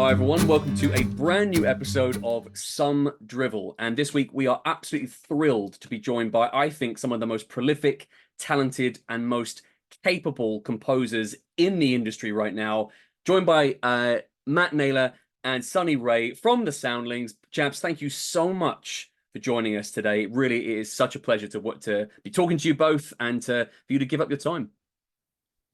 Hi everyone, welcome to a brand new episode of Some Drivel. And this week we are absolutely thrilled to be joined by, I think, some of the most prolific, talented, and most capable composers in the industry right now. Joined by Matt Naylor and Sonny Rey from the Soundlings. Chaps, thank you so much for joining us today. Really, it is such a pleasure to be talking to you both and for you to give up your time.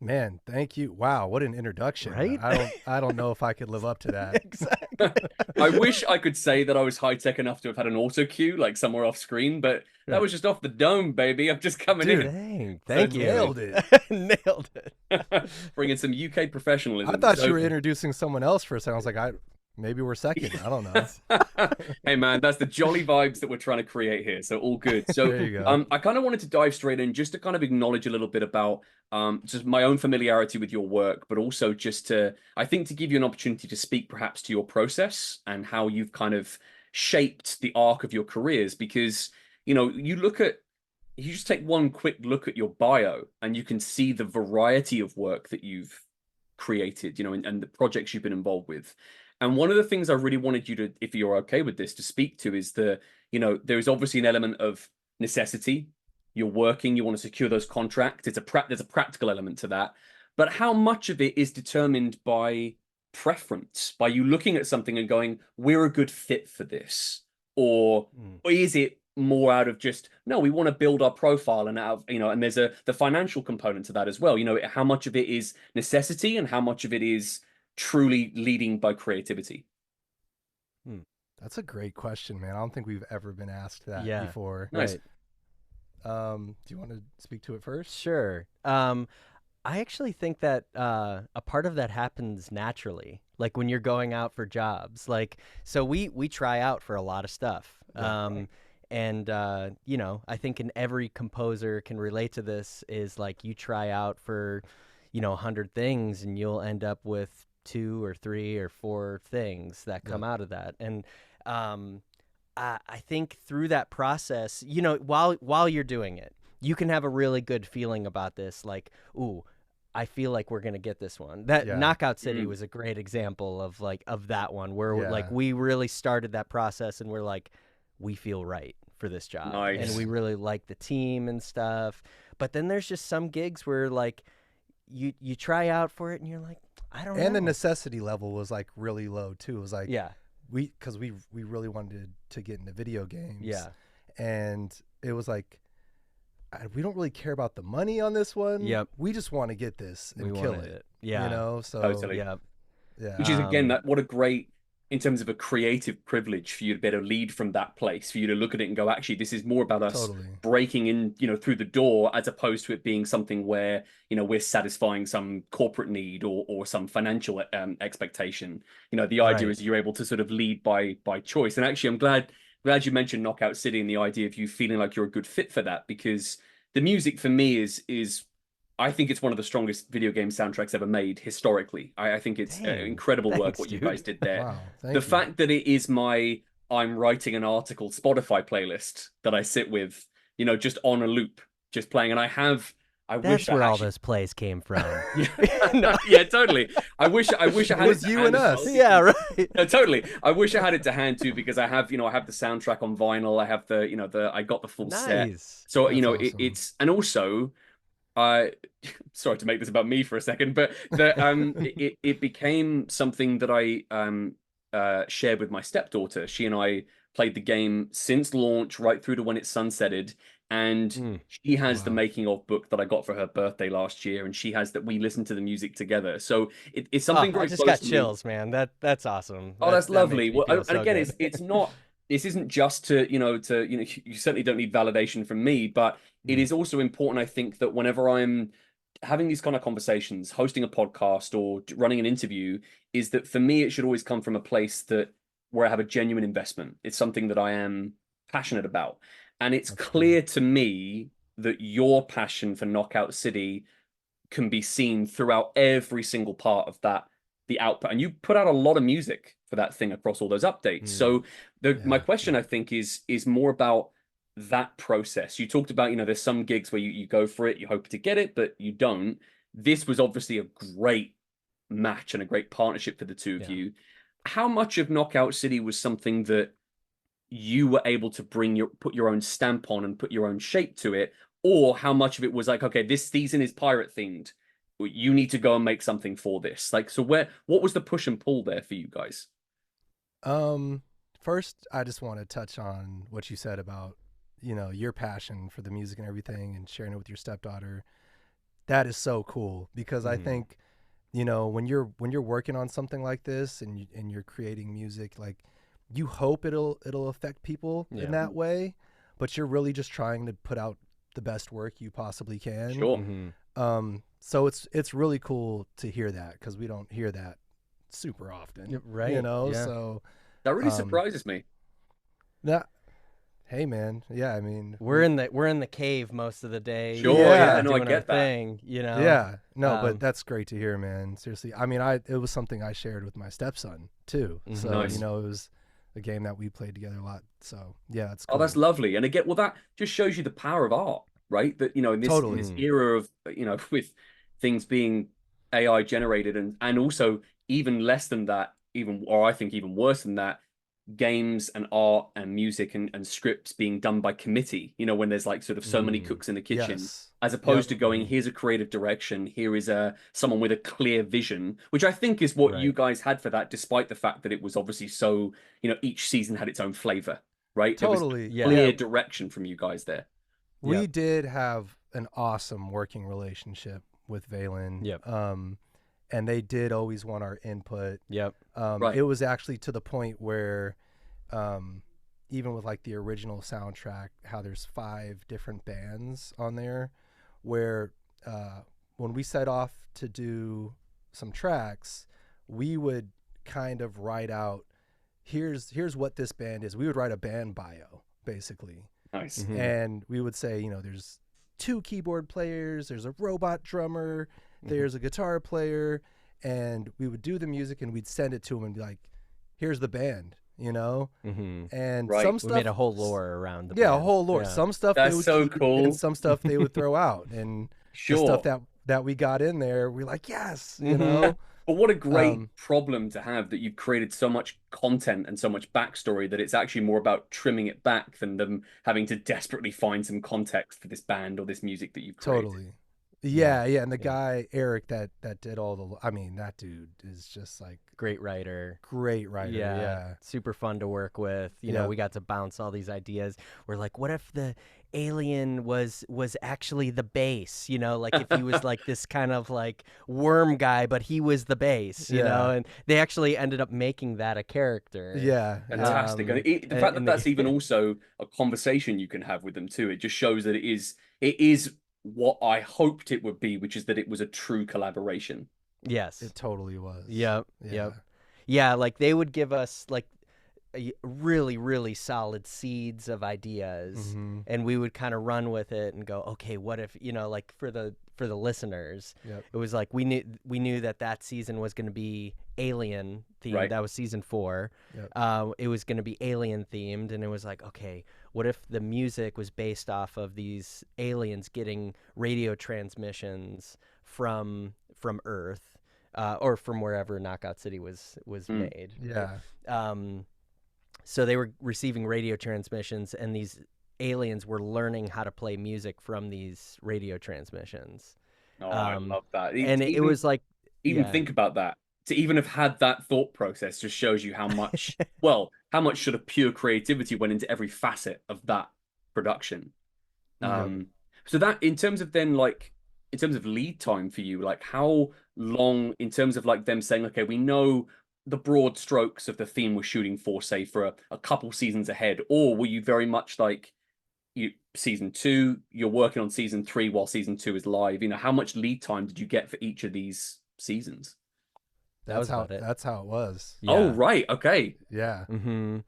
Man, thank you. Wow, what an introduction. Right? I don't know if I could live up to that. Exactly. I wish I could say that I was high-tech enough to have had an auto cue like somewhere off screen, but that was just off the dome, baby. I'm just coming Dude, in. Dang, thank you. Nailed it. Nailed it. Bringing some UK professionalism. I thought you were introducing someone else for a second. I was like, maybe we're second. I don't know. Hey man, that's the jolly vibes that we're trying to create here. So all good. So There you go. I kind of wanted to dive straight in just to kind of acknowledge a little bit about just my own familiarity with your work, but also just to, I think, to give you an opportunity to speak perhaps to your process and how you've kind of shaped the arc of your careers. Because, you know, you just take one quick look at your bio and you can see the variety of work that you've created, you know, and the projects you've been involved with. And one of the things I really wanted you to, if you're okay with this, to speak to is you know, there is obviously an element of necessity. You're working, you want to secure those contracts. There's a practical element to that. But how much of it is determined by preference, by you looking at something and going, we're a good fit for this? Or is it more out of just, no, we want to build our profile and out of, you know, and there's the financial component to that as well. You know, how much of it is necessity and how much of it is truly leading by creativity? That's a great question, man. I don't think we've ever been asked that before. Nice. Do you want to speak to it first? Sure. I actually think that a part of that happens naturally, like when you're going out for jobs. Like, so we try out for a lot of stuff. And, you know, I think every composer can relate to this is like you try out for, you know, 100 things and you'll end up with 2 or 3 or 4 things that come out of that. And I think through that process, you know, while you're doing it, you can have a really good feeling about this. Like, ooh, I feel like we're going to get this one. That Knockout City was a great example of that one where like we really started that process and we're like, we feel right for this job. Nice. And we really like the team and stuff. But then there's just some gigs where like you try out for it and you're like, I don't know. And the necessity level was like really low too. It was like, because we really wanted to get into video games. Yeah. And it was like, we don't really care about the money on this one. Yep. We just want to get this and kill it. Yeah. You know, so Totally. Yeah. Which is, again, what a great, in terms of a creative privilege for you to be able to lead from that place, for you to look at it and go, actually, this is more about us breaking in, you know, through the door, as opposed to it being something where, you know, we're satisfying some corporate need or some financial expectation. You know, the idea is you're able to sort of lead by choice. And actually, I'm glad you mentioned Knockout City and the idea of you feeling like you're a good fit for that, because the music for me is I think it's one of the strongest video game soundtracks ever made historically. I think it's incredible work what you guys did there. Wow, the fact that it is I'm writing an article Spotify playlist that I sit with, you know, just on a loop, just playing. And that's where all those plays came from. Yeah, totally. I wish I had it was you and us. Yeah, right. No, totally. I wish I had it to hand too, because I have the soundtrack on vinyl. I have I got the full set. So That's awesome. it's, and also sorry to make this about me for a second, but it became something that I shared with my stepdaughter. She and I played the game since launch right through to when it sunsetted, and she has the making of book that I got for her birthday last year, and she has that we listened to the music together. So it's something very I just close got chills, man. That's awesome. Oh, that's lovely. Well, and again, it's not. This isn't just to you certainly don't need validation from me, but it is also important, I think, that whenever I'm having these kind of conversations, hosting a podcast or running an interview, is that for me, it should always come from a place where I have a genuine investment. It's something that I am passionate about. And it's clear to me that your passion for Knockout City can be seen throughout every single part of the output. And you put out a lot of music for that thing across all those updates. So my question, I think, is more about that process. You talked about, there's some gigs where you go for it, you hope to get it, but you don't. This was obviously a great match and a great partnership for the two of you. how much of Knockout City was something that you were able to put your own stamp on and put your own shape to it, or how much of it was like, okay, this season is pirate themed, you need to go and make something for this? Like, so what was the push and pull there for you guys? First, I just want to touch on what you said about, you know, your passion for the music and everything and sharing it with your stepdaughter. That is so cool, because I think, you know, when you're working on something like this and you're creating music, like, you hope it'll affect people in that way, but you're really just trying to put out the best work you possibly can. Sure. So it's really cool to hear that, because we don't hear that super often, right? You know, so that really surprises me. That, hey man, yeah, I mean, we're in the cave most of the day. Sure, yeah, no, I get that. Thing, you know, yeah, no, but that's great to hear, man. Seriously, I mean, it was something I shared with my stepson too. So nice. You know, it was a game that we played together a lot. So yeah, that's cool. Oh, that's lovely. And again, well, that just shows you the power of art, right? That, you know, in this era of, you know, with things being AI generated and also even less than that, or I think even worse than that, games and art and music and scripts being done by committee, you know, when there's like sort of so many cooks in the kitchen, as opposed to going, here's a creative direction, here is someone with a clear vision, which I think is what you guys had for that, despite the fact that it was obviously so, you know, each season had its own flavor, right? Totally. There was clear direction from you guys there. We did have an awesome working relationship with Valen. And they did always want our input. It was actually to the point where, even with like the original soundtrack, how there's 5 different bands on there, where when we set off to do some tracks, we would kind of write out, here's what this band is. We would write a band bio, basically. Nice. And we would say, you know, there's 2 keyboard players, there's a robot drummer, there's a guitar player, and we would do the music and we'd send it to them and be like, here's the band, you know? And some stuff, we made a whole lore around the band. a whole lore. Some stuff that's they would so keep, cool, and some stuff they would throw out. And the stuff that we got in there, we're like, yes, you know? But what a great problem to have, that you've created so much content and so much backstory that it's actually more about trimming it back than them having to desperately find some context for this band or this music that you've created. Totally. Yeah. And the guy, Eric, that did all the, I mean, that dude is just like great writer. Yeah. Super fun to work with. You know, we got to bounce all these ideas. We're like, what if the alien was actually the bass, you know, like if he was like this kind of like worm guy, but he was the bass, you know, and they actually ended up making that a character. Fantastic. And the fact that that's even also a conversation you can have with them too, it just shows that it is what I hoped it would be, which is that it was a true collaboration. Yes, it totally was. Yep. Like they would give us like really, really solid seeds of ideas, and we would kind of run with it and go, okay, what if, you know, like for the listeners, it was like we knew that season was going to be alien themed. Right. That was season 4. It was going to be alien themed, and it was like, okay, what if the music was based off of these aliens getting radio transmissions from Earth, or from wherever Knockout City was made. So they were receiving radio transmissions, and these aliens were learning how to play music from these radio transmissions. Oh, I love that. It was like, think about that. To even have had that thought process just shows you how much, how much sort of pure creativity went into every facet of that production. So that, in terms of lead time for you, like how long, in terms of like them saying, okay, we know the broad strokes of the theme we're shooting for, say, for a couple seasons ahead, or were you very much like, season 2, you're working on season 3 while season 2 is live? You know, how much lead time did you get for each of these seasons? That's how it was. Oh, right. Okay. Yeah.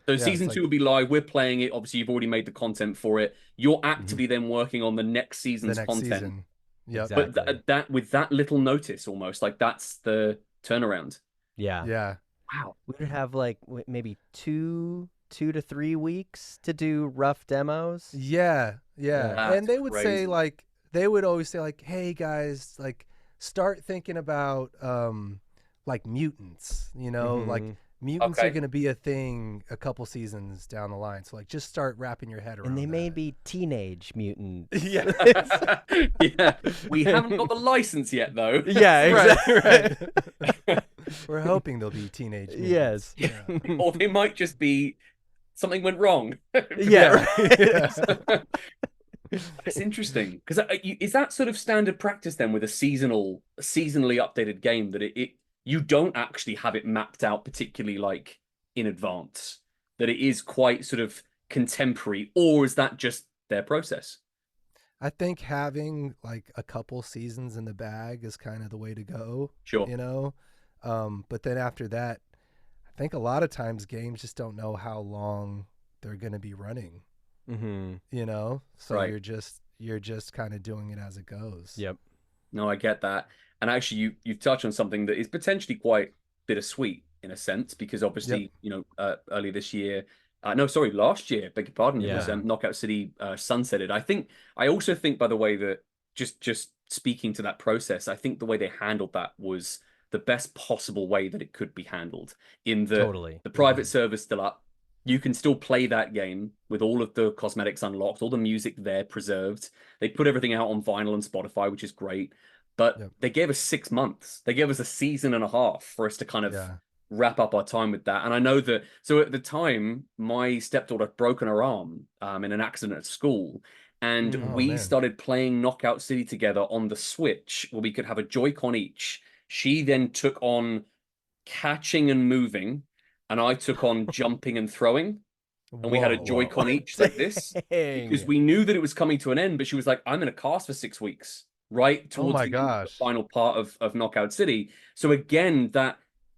So season 2 will be live. We're playing it. Obviously, you've already made the content for it. You're actively then working on the next season's content. Yeah. Exactly. But that with that little notice, almost like that's the turnaround. Yeah. Wow. We would have like maybe 2 to 3 weeks to do rough demos. Yeah. And they would say like, they would always say like, hey guys, like start thinking about like mutants, you know, like Mutants are going to be a thing a couple seasons down the line. So like, just start wrapping your head around. And they may be teenage mutants. Yeah. Yeah. We haven't got the license yet, though. Yeah, exactly. Right. We're hoping they'll be teenage mutants. Yes. Yeah. Or they might just be something went wrong. Yeah. Yeah. That's interesting, because is that sort of standard practice then with a seasonally updated game, that you don't actually have it mapped out particularly like in advance, that it is quite sort of contemporary, or is that just their process? I think having like a couple seasons in the bag is kind of the way to go. Sure. You know, but then after that, I think a lot of times games just don't know how long they're going to be running. Mm-hmm. You know, so Right. you're just kind of doing it as it goes. Yep. No, I get that. And actually, you've touched on something that is potentially quite bittersweet in a sense, because obviously, earlier this year, last year, beg your pardon, it was Knockout City sunsetted. I also think, by the way, that just speaking to that process, I think the way they handled that was the best possible way that it could be handled. In the private server's still up. You can still play that game with all of the cosmetics unlocked, all the music there preserved. They put everything out on vinyl and Spotify, which is great. But they gave us 6 months. They gave us a season and a half for us to kind of wrap up our time with that. And I know that, so at the time, my stepdaughter had broken her arm in an accident at school. And we started playing Knockout City together on the Switch, where we could have a Joy-Con each. She then took on catching and moving, and I took on jumping and throwing. And we had a Joy-Con each like this, because we knew that it was coming to an end. But she was like, I'm in a cast for 6 weeks, right towards the final part of Knockout City. So again, that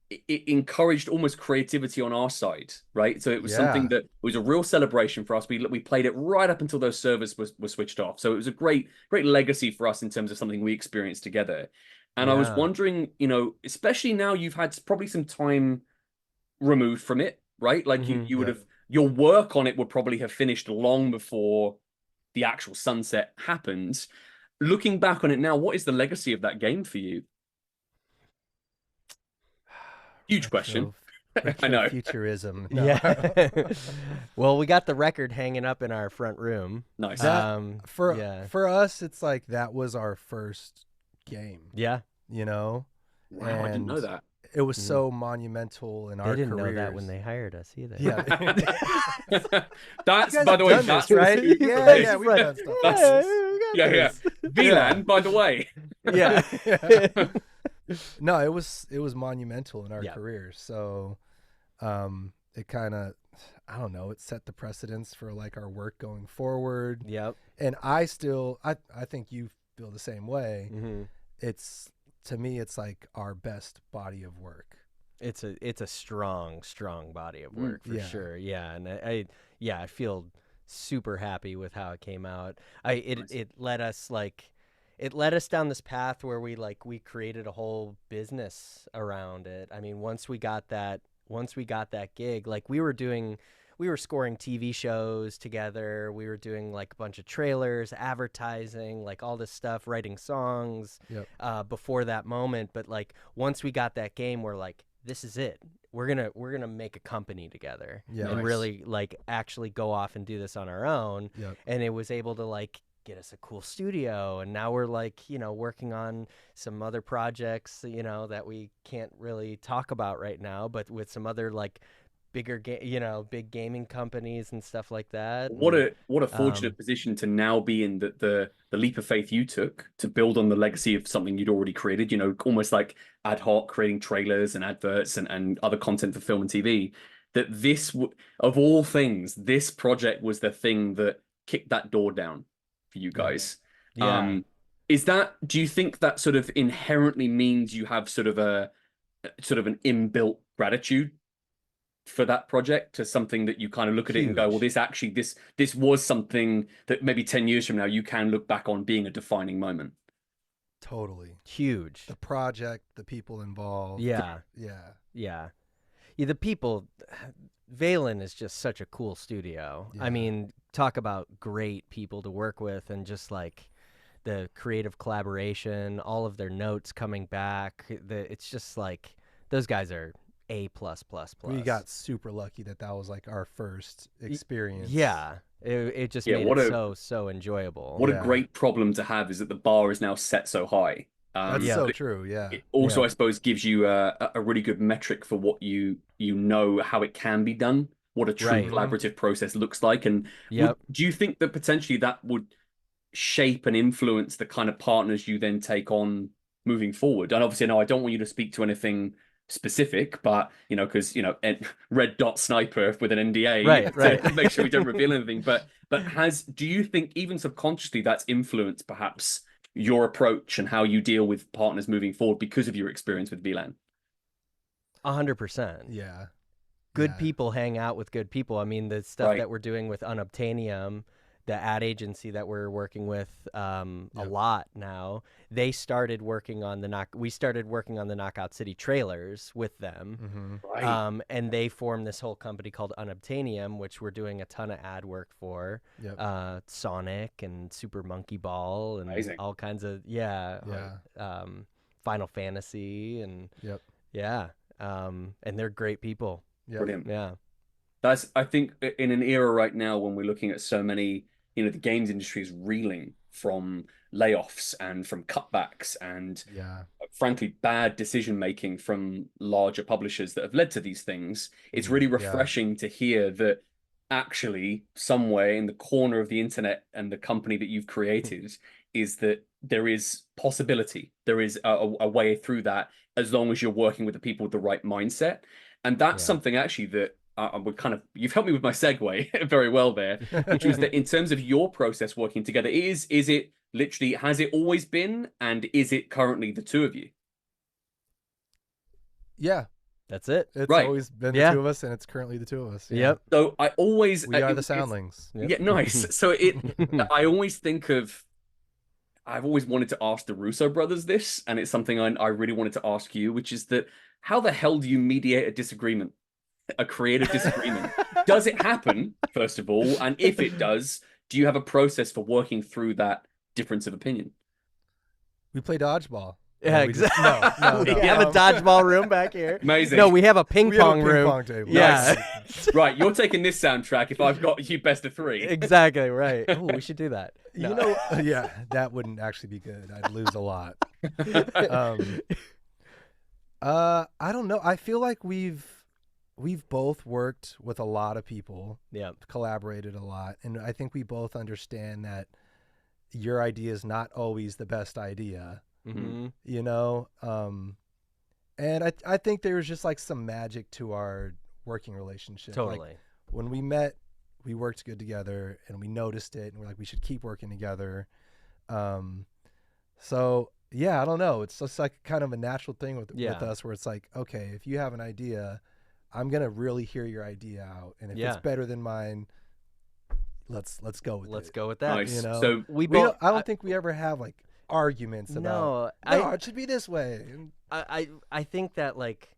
it encouraged almost creativity on our side, right? So it was something that was a real celebration for us. We played it right up until those servers were switched off. So it was a great legacy for us in terms of something we experienced together. And I was wondering, especially now you've had probably some time removed from it, right? Like you would have, your work on it would probably have finished long before the actual sunset happens. Looking back on it now, what is the legacy of that game for you? Huge question. I know. Futurism. No. Yeah. Well, we got the record hanging up in our front room. Nice. For us, it's like that was our first game. Yeah. Wow, I didn't know that. It was so monumental in our careers. They didn't know that when they hired us either. Yeah. That's, by the way, that's right. We've done stuff. Yeah. VLAN, by the way. Yeah. No, it was monumental in our careers. So, it kind of, I don't know, it set the precedence for like our work going forward. Yep. And I think you feel the same way. Mm-hmm. To me, it's like our best body of work. It's a strong body of work for sure. Yeah. And I feel super happy with how it came out. It led us down this path where we created a whole business around it. I mean, once we got that gig, like we were scoring TV shows together. We were doing like a bunch of trailers, advertising, like all this stuff, writing songs before that moment. But like once we got that game, we're like, this is it. We're gonna make a company together and really like actually go off and do this on our own. Yep. And it was able to like get us a cool studio, and now we're like working on some other projects that we can't really talk about right now, but with some other like bigger big gaming companies and stuff like that. What a fortunate position to now be in, that the leap of faith you took to build on the legacy of something you'd already created, almost like ad hoc creating trailers and adverts and other content for film and TV, that this of all things, this project was the thing that kicked that door down for you guys. Do you think that sort of inherently means you have sort of an inbuilt gratitude for that project, to something that you kind of look at it and go, well, this was something that maybe 10 years from now you can look back on being a defining moment? Totally. Huge. The project, the people involved. Yeah. The people, Valen is just such a cool studio. I mean, talk about great people to work with, and just like the creative collaboration, all of their notes coming back. It's just like, those guys are A+++. We got super lucky that was like our first experience. Yeah. It just made it so enjoyable. What a great problem to have, is that the bar is now set so high. That's so true. Yeah. It also, I suppose, gives you a really good metric for what you know how it can be done, what a true collaborative process looks like. And do you think that potentially that would shape and influence the kind of partners you then take on moving forward? And obviously, no, I don't want you to speak to anything specific, but because red dot sniper with an NDA to make sure we don't reveal anything. But do you think even subconsciously that's influenced perhaps your approach and how you deal with partners moving forward because of your experience with VLAN? 100%. Yeah. Good people hang out with good people. I mean, the stuff that we're doing with Unobtainium, the ad agency that we're working with a lot now, they started working on we started working on the Knockout City trailers with them. And they formed this whole company called Unobtainium, which we're doing a ton of ad work for. Sonic and Super Monkey Ball and all kinds of Final Fantasy and and they're great people. Brilliant. Yeah. That's, I think, in an era right now when we're looking at so many, the games industry is reeling from layoffs and from cutbacks and frankly bad decision making from larger publishers that have led to these things. It's really refreshing to hear that actually somewhere in the corner of the internet and the company that you've created is that there is possibility. There is a way through that, as long as you're working with the people with the right mindset. And that's something actually that you've helped me with my segue very well there, which was that in terms of your process working together, is it literally, has it always been, and is it currently the two of you? Yeah. That's it. It's always been the two of us, and it's currently the two of us. Yep. So I always... We are the Soundlings. Yeah, nice. So I always think of... I've always wanted to ask the Russo brothers this, and it's something I really wanted to ask you, which is that how the hell do you mediate a disagreement? A creative disagreement? Does it happen, first of all? And if it does, do you have a process for working through that difference of opinion? We play dodgeball. Yeah, exactly. No. We have a dodgeball room back here. Amazing. No, we have a ping pong room. Pong table. Yeah. Nice. Right, you're taking this soundtrack if I've got you best of three. Exactly, right. Oh, we should do that. No. Yeah, that wouldn't actually be good. I'd lose a lot. I don't know. I feel like we've both worked with a lot of people. Yeah. Collaborated a lot. And I think we both understand that your idea is not always the best idea. Mm-hmm. And I think there was just like some magic to our working relationship. Totally. Like, when we met, we worked good together, and we noticed it, and we're like, we should keep working together. So yeah, I don't know. It's just like kind of a natural thing with us, where it's like, okay, if you have an idea, I'm gonna really hear your idea out, and if it's better than mine, let's go with it. Let's go with that. Nice. So I don't think we ever have like arguments about it should be this way. I think that, like,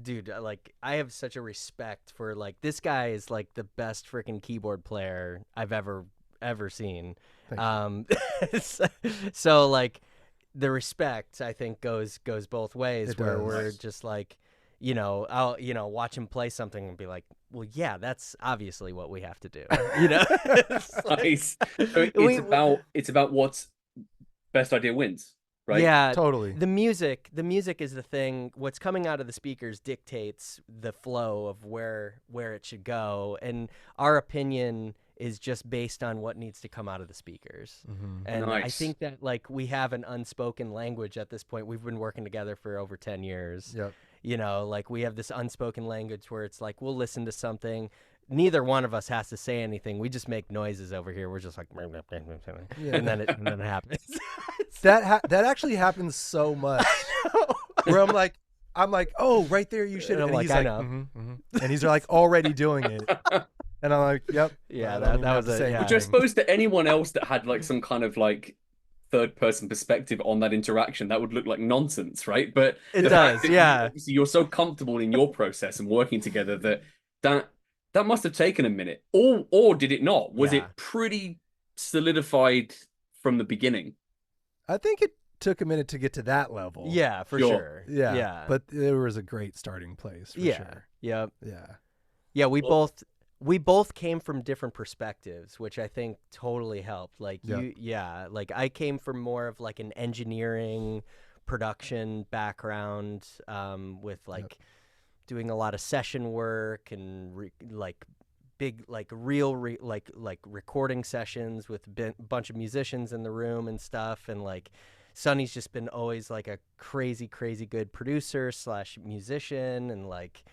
dude, like, I have such a respect for, like, this guy is like the best freaking keyboard player I've ever seen. So like the respect, I think, goes both ways, where we're just like, I'll watch him play something and be like, well, yeah, that's obviously what we have to do. It's like, nice. So it's about what's best idea wins, right? Yeah, totally. The music is the thing. What's coming out of the speakers dictates the flow of where it should go, and our opinion is just based on what needs to come out of the speakers. Mm-hmm. And nice. I think that, like, we have an unspoken language at this point. We've been working together for over 10 years. Yep. Like, we have this unspoken language where it's like, we'll listen to something. Neither one of us has to say anything. We just make noises over here. We're just like, and then it happens. That actually happens so much. Where I'm like, oh, right there, you should. And he's like, and he's like already doing it. And I'm like, yep. Yeah, that was it. Which I suppose to anyone else that had like some kind of like third person perspective on that interaction, that would look like nonsense, right? But it does, yeah. You're so comfortable in your process and working together that must have taken a minute. Or did it not? Was it pretty solidified from the beginning? I think it took a minute to get to that level. Yeah, for sure. Yeah. But it was a great starting place for sure. Yep. Yeah. Yeah, we both came from different perspectives, which I think totally helped. Like like I came from more of like an engineering production background, with like doing a lot of session work and like big like like recording sessions with a bunch of musicians in the room and stuff. And like Sonny's just been always like a crazy good producer / musician, and like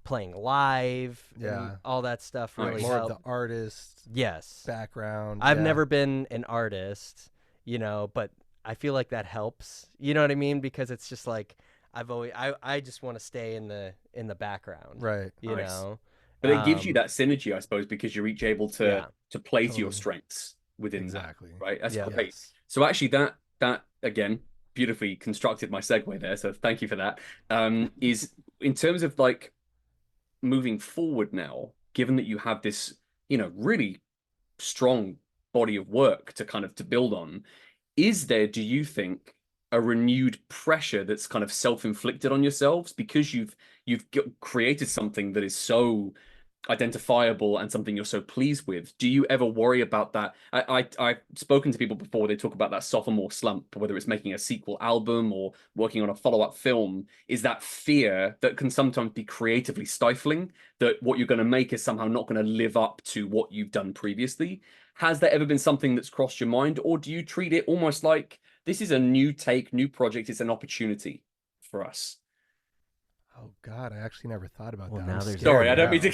playing live and all that stuff really more helped. of the artist background. I've never been an artist, but I feel like that helps, you know what I mean, because it's just like I just want to stay in the background, right? You know, but it gives you that synergy, I suppose, because you're each able to play to your strengths within that, right? That's great. So actually that again beautifully constructed my segue there, so thank you for that. Is in terms of like moving forward now, given that you have this, really strong body of work to kind of to build on, is there, do you think, a renewed pressure that's kind of self-inflicted on yourselves because you've created something that is so identifiable and something you're so pleased with? Do you ever worry about that? I've spoken to people before, they talk about that sophomore slump, whether it's making a sequel album or working on a follow-up film, is that fear that can sometimes be creatively stifling, that what you're going to make is somehow not going to live up to what you've done previously. Has there ever been something that's crossed your mind, or do you treat it almost like this is a new take, new project, it's an opportunity for us? Oh God, I actually never thought about that. Now there's sorry, I don't mean to.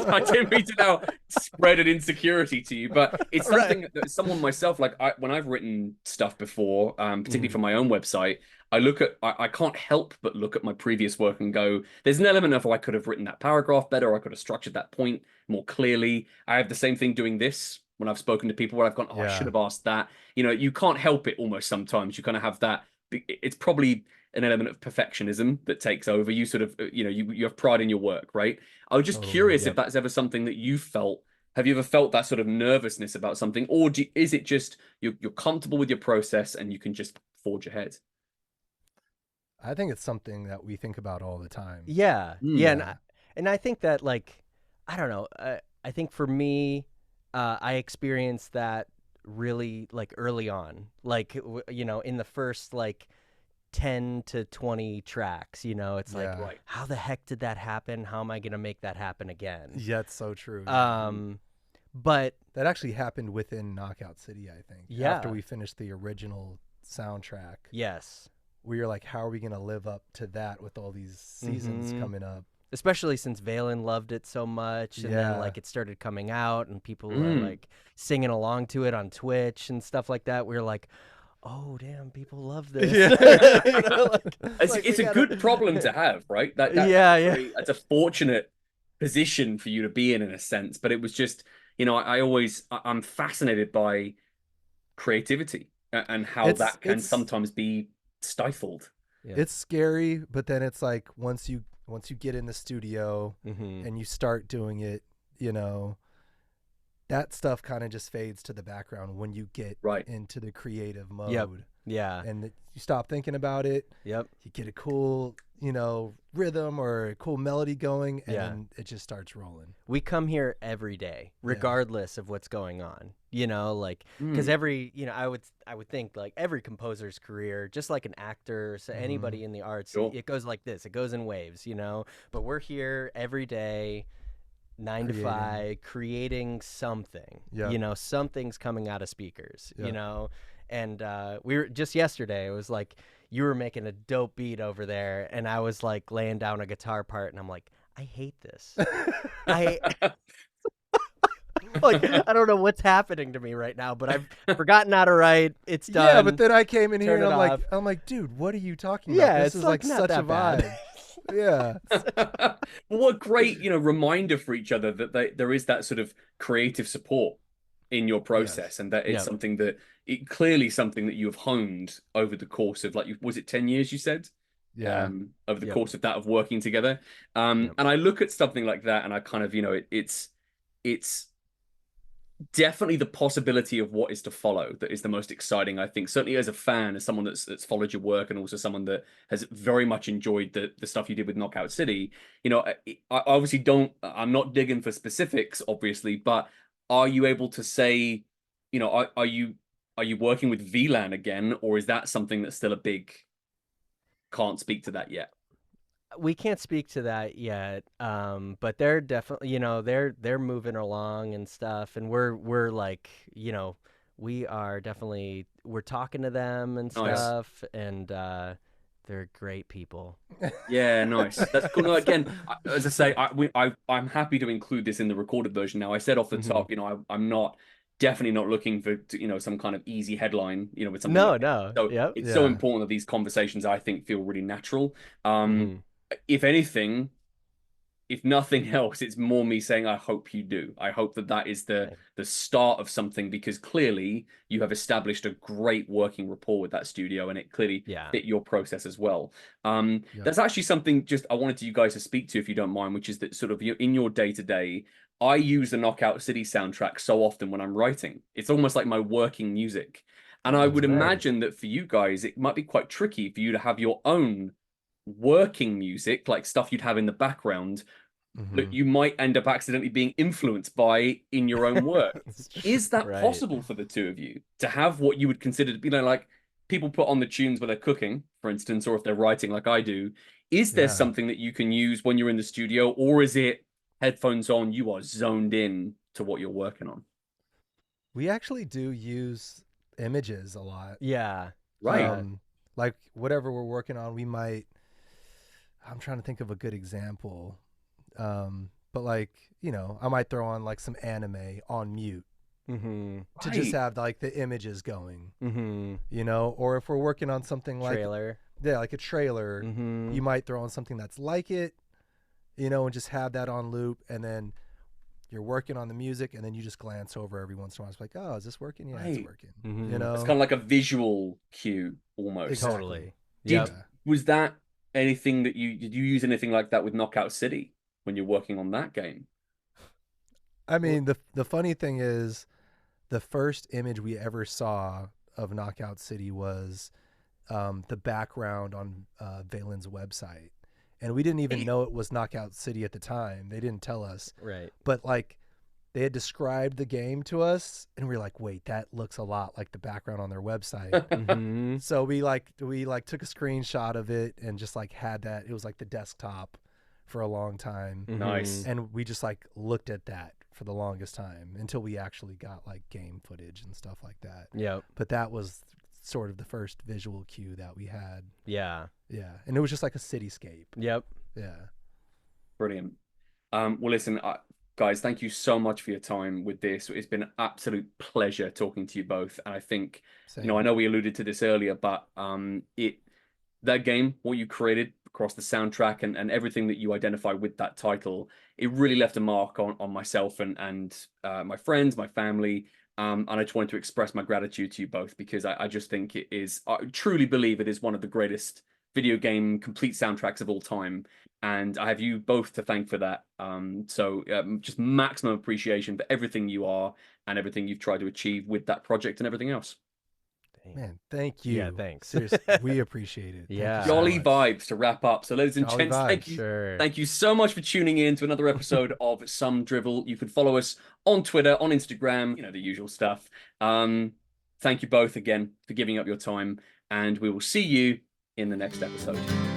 I don't mean to now spread an insecurity to you, but it's something that someone myself, like when I've written stuff before, particularly for my own website, I can't help but look at my previous work and go, there's an element of, I could have written that paragraph better, or I could have structured that point more clearly. I have the same thing doing this when I've spoken to people where I've gone, I should have asked that. You can't help it almost sometimes. You kind of have that. It's probably an element of perfectionism that takes over. You sort of, you have pride in your work, right? I was just curious if that's ever something that you felt. Have you ever felt that sort of nervousness about something, or is it just you're comfortable with your process and you can just forge ahead? I think it's something that we think about all the time. Yeah. And I think that, like, I don't know. I think for me, I experienced that really like early on, like, in the first like 10 to 20 tracks, it's like, how the heck did that happen? How am I going to make that happen again? Yeah, it's so true. But that actually happened within Knockout City, I think. Yeah. After we finished the original soundtrack. Yes. We were like, how are we going to live up to that with all these seasons coming up? Especially since Valen loved it so much, and then like it started coming out and people were like singing along to it on Twitch and stuff like that. We were like, oh damn, people love this. It's a good problem to have, right? That's a fortunate position for you to be in a sense. But it was just, I'm fascinated by creativity and how that can sometimes be stifled. It's scary, but then it's like once you get in the studio and you start doing it, that stuff kind of just fades to the background when you get into the creative mode. And you stop thinking about it. You get a cool, rhythm or a cool melody going, and then it just starts rolling. We come here every day, regardless of what's going on. Because every, I would think like every composer's career, just like an actor, so anybody in the arts, it goes like this. It goes in waves, But we're here every day, 9 to 5, creating something. Something's coming out of speakers. And we were just yesterday. It was like you were making a dope beat over there, and I was like laying down a guitar part, and I'm like, I hate this. Like, I don't know what's happening to me right now, but I've forgotten how to write. It's done. Yeah, but then I came in here and I'm like, dude, what are you talking about? Yeah, this is like such a vibe. Yeah. Well, what great, reminder for each other that there is that sort of creative support in your process, and that it's something that clearly something that you have honed over the course of, like, was it 10 years you said? Over the course of that, of working together. And I look at something like that and I kind of, it's definitely the possibility of what is to follow that is the most exciting, I think. Certainly as a fan, as someone that's followed your work, and also someone that has very much enjoyed the stuff you did with Knockout City. You know, I obviously don't. I'm not digging for specifics, obviously, but are you able to say, you know, are you working with VLAN again, or is that something that's still a big? Can't speak to that yet. We can't speak to that yet, but they're definitely, you know, they're moving along and stuff, and we're like, you know, we are definitely we're talking to them and Nice. stuff, and they're great people. Yeah, nice. That's cool. No, again, as I say, I'm happy to include this in the recorded version. Now, I said off the top, you know, I'm not definitely not looking for, you know, some kind of easy headline, you know, with something. No, Like no, so yep. it's so important that these conversations, I think, feel really natural. Mhm. If anything, if nothing else, it's more me saying, I hope you do. I hope that that is the start of something, because clearly you have established a great working rapport with that studio, and it clearly fit your process as well. That's actually something just I wanted you guys to speak to, if you don't mind, which is that sort of in your day-to-day, I use the Knockout City soundtrack so often when I'm writing. It's almost like my working music. And I would imagine that for you guys, it might be quite tricky for you to have your own working music, like stuff you'd have in the background, that you might end up accidentally being influenced by in your own work. Is that possible for the two of you to have what you would consider to be, you know, like people put on the tunes when they're cooking, for instance, or if they're writing like I do? Is there something that you can use when you're in the studio, or is it headphones on, you are zoned in to what you're working on? We actually do use images a lot. Yeah. Right. Like whatever we're working on, we might, I'm trying to think of a good example. But like, you know, I might throw on like some anime on mute to just have like the images going, you know, or if we're working on something like like a trailer, you might throw on something that's like it, you know, and just have that on loop, and then you're working on the music, and then you just glance over every once in a while. It's like, oh, is this working? Yeah, it's working. You know, it's kind of like a visual cue almost. Totally. Was that anything that did you use anything like that with Knockout City when you're working on that game? I mean, the funny thing is, the first image we ever saw of Knockout City was the background on Valen's website. And we didn't even know it was Knockout City at the time. They didn't tell us. Right. But like they had described the game to us, and we were like, wait, that looks a lot like the background on their website. So we took a screenshot of it and just like had that. It was like the desktop for a long time. Nice. And we just like looked at that for the longest time until we actually got like game footage and stuff like that. Yeah. But that was sort of the first visual cue that we had. Yeah. Yeah. And it was just like a cityscape. Yep. Yeah. Brilliant. Well, listen, guys, thank you so much for your time with this. It's been an absolute pleasure talking to you both. And I think, you know, I know we alluded to this earlier, but that game, what you created across the soundtrack and everything that you identify with that title, it really left a mark on myself and my friends, my family. And I just wanted to express my gratitude to you both, because I just think it is, I truly believe it is one of the greatest video game complete soundtracks of all time. And I have you both to thank for that. So just maximum appreciation for everything you are and everything you've tried to achieve with that project and everything else. Man, thank you. Yeah, thanks. Seriously, we appreciate it. Yeah. Jolly vibes to wrap up. So ladies and Jolly gents, vibes. thank you so much for tuning in to another episode of Some Drivel. You can follow us on Twitter, on Instagram, you know, the usual stuff. Thank you both again for giving up your time, and we will see you in the next episode.